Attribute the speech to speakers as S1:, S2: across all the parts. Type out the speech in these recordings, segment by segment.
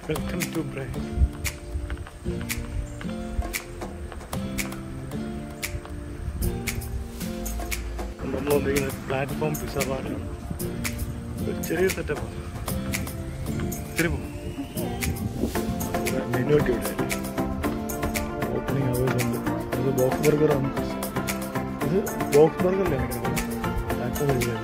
S1: Welcome to Bray. നമ്മളൊന്നിരിക്കുന്നത് platform pizza ബാറിലാണ്. ഒരു ചെറിയ സെറ്റപ്പാണ്. ശരി പോകും. മെനുവൊക്കെ ഇവിടെ ഓപ്പണിംഗ് അവേഴ്സ് ഉണ്ട്. ഇത് ബോക്സ് ബർഗറാണ്. ഇത് ബോക്സ് ബർഗറല്ലേ പ്ലാറ്റ്ഫോം ഇല്ലേ.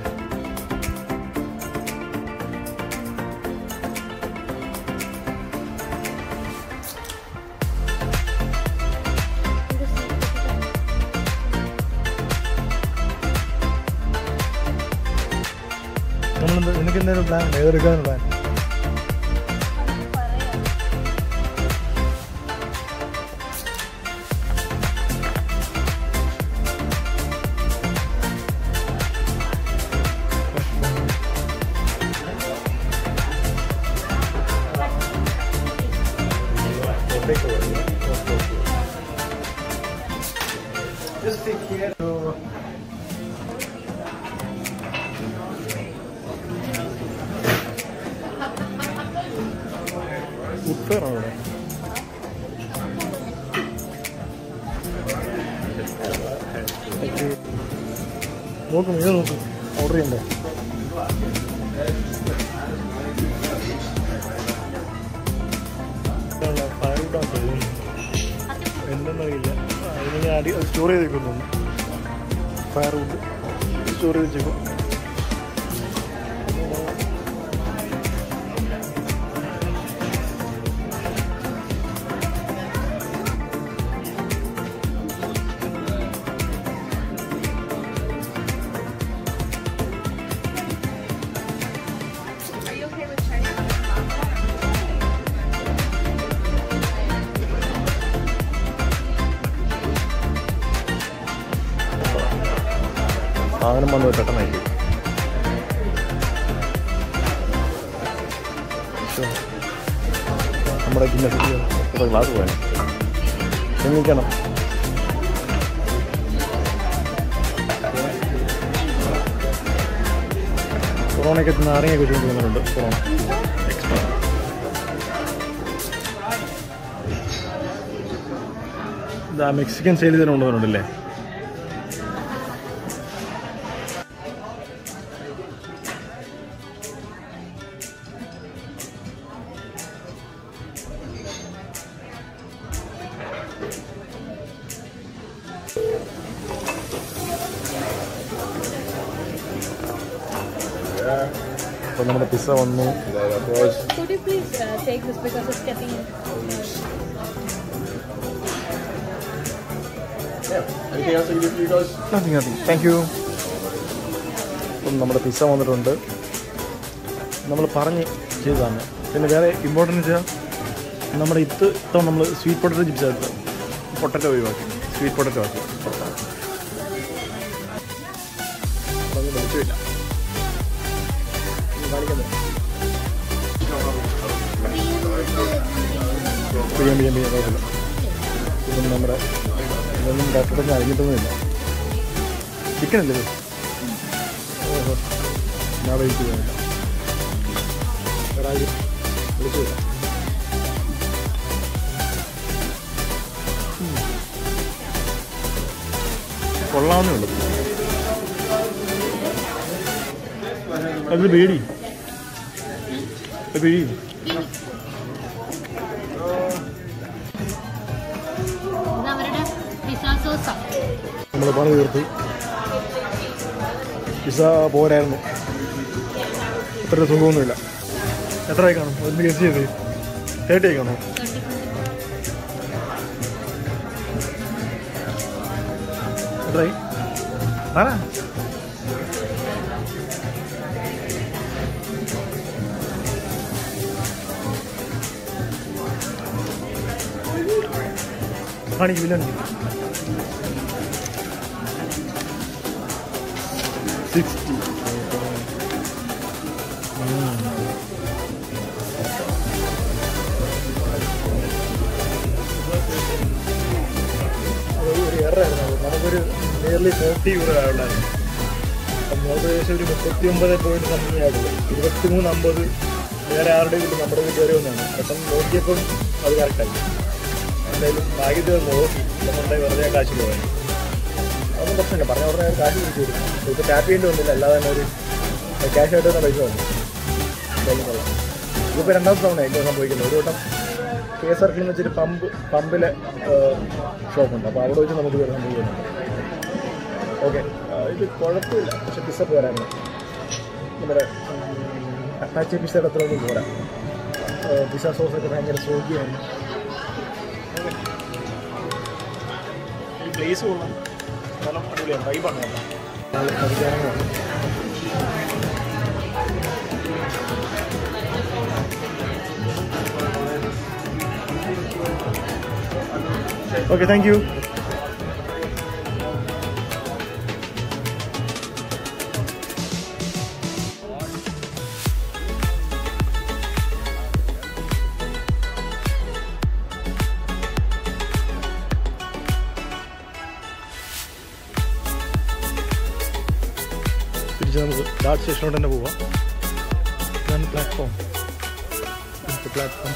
S1: നിനക്ക് എന്തെങ്കിലും പ്ലാൻ ഉണ്ട്? ഏതെടുക്കാനുള്ള പ്ലാൻ? Just take care. ഉത്തരാണ് അവിടെ. നോക്കും ഇത് നോക്കും ഓർഡർ ചെയ്യണ്ടേ. ഫയർവുഡാണ് തോന്നുന്നു, എന്തെന്നറിയില്ല. അതിന് ഞാൻ സ്റ്റോർ ചെയ്ത് വെക്കുന്നു. ഫയർവുഡ് സ്റ്റോർ ചെയ്ത് വെച്ചേക്കും. സാധനം വന്നത് പെട്ടെന്നായിരിക്കും. നമ്മുടെ ഗ്ലാസ് പോയാൽ എണ്ണിക്കണം. കൊറോണയ്ക്ക് നാരങ്ങയൊക്കെ വെച്ചുകൊണ്ടിരുന്നുണ്ട്. കൊറോണ എക്സ്ട്രാ ഇതാ മെക്സിക്കൻ സ്റ്റൈലിൽ തന്നെ കൊണ്ടുവന്നിട്ടുണ്ടല്ലേ. അപ്പോൾ നമ്മുടെ പിസ്സ വന്നു.
S2: Could you please take this because it's getting
S1: anything else I can do for you guys? Nothing. Thank you. അപ്പം നമ്മുടെ പിസ്സ വന്നിട്ടുണ്ട്. നമ്മൾ പറഞ്ഞ് ചെയ്തതാണ്. പിന്നെ വേറെ ഇമ്പോർട്ടൻ്റ് വെച്ചാൽ നമ്മുടെ ഇത്തവണ നമ്മൾ സ്വീറ്റ് പൊട്ടറ്റോ ചിപ്സ് എടുത്ത് പൊട്ടറ്റോ ഒഴിവാക്കി, സ്വീറ്റ് പൊട്ടറ്റോ ആക്കി. അത് വിളിച്ചില്ല കാണിക്കുന്നത്. കുഴപ്പമില്ല. ഇതൊന്നും നമ്മുടെ ഇതൊന്നും ഡോക്ടറെ അറിഞ്ഞിട്ടൊന്നുമില്ല. ചിക്കനല്ലേ ഇത്? ഓഹോ, ഞാൻ കഴിച്ചു പോയില്ല. വിളിച്ചില്ല. കൊള്ളാവുന്നേ ഉള്ളൂ. അത് പേടി പേടി. നമ്മൾ പണി തീർത്തു. പിസ്സ പോരായിരുന്നു. അത്ര സുഖമൊന്നുമില്ല. എത്രയായി കാണും? ഒന്ന് ഗസ് ചെയ്ത് 30 ആയി കാണോ? എത്രയായി? ആരാ കാണിക്കില്ല. 60. ഒരു എറായിരുന്നു. നമുക്കൊരു നിയർലി 40 euro ആയുള്ളായിരുന്നു. അപ്പം ഏകദേശം ഒരു 39 പോയിന്റ് സംതിങ് ആയിട്ടുള്ളൂ. 23.50 വേറെ ആരുടെ വീട്ടിൽ നമ്മുടെ വീട്ടിൽ കയറി വന്നതാണ്. പെട്ടെന്ന് നോക്കിയപ്പം അത് കറക്റ്റായി. എന്തായാലും ഭാഗ്യത്തിൽ നോക്കി നമ്മുടെ വെറുതെ കാശ് പോകാൻ അതൊന്നും പ്രശ്നമില്ല. പറഞ്ഞ ഉടനെ കാശ് തിരിച്ചു കൊടുക്കും. ഇപ്പോൾ ടാപ്പ് ചെയ്യേണ്ടി വന്നില്ല, അല്ലാതെ തന്നെ ഒരു ക്യാഷായിട്ട് തന്നെ പൈസ വന്നു. എന്തായാലും കൊള്ളാം. ഇതിപ്പോൾ രണ്ടാമത്തെ തവണ എനിക്ക് സംഭവിക്കുന്നത്. ഒരു വട്ടം കെ സർക്കിൾ എന്ന് വെച്ചൊരു പമ്പിലെ ഷോപ്പുണ്ട്. അപ്പോൾ അവിടെ വെച്ച് നമുക്ക് കയറി സംഭവിക്കുന്നുണ്ട്. ഓക്കെ, ഇത് കുഴപ്പമില്ല. പക്ഷെ പിസ്സ പോരായിരുന്നു. നമ്മുടെ അപ്പാച്ചി പിസ്സയുടെ അത്ര ഒന്നും പോരാ. പിസ്സ സോസൊക്കെ ഭയങ്കര സോഗിയാണ്. ഈ പ്ലേസ് കൊള്ളാം, നല്ല അടിപൊളിയാണ്, വൈബാണ്. പഠിക്കാനാണ്. Okay, thank you. തിരിച്ച് നമുക്ക് ഗാർഡ് സ്റ്റേഷനോട് തന്നെ പോവാം. ഇതാണ് പ്ലാറ്റ്ഫോം. പ്ലാറ്റ്ഫോം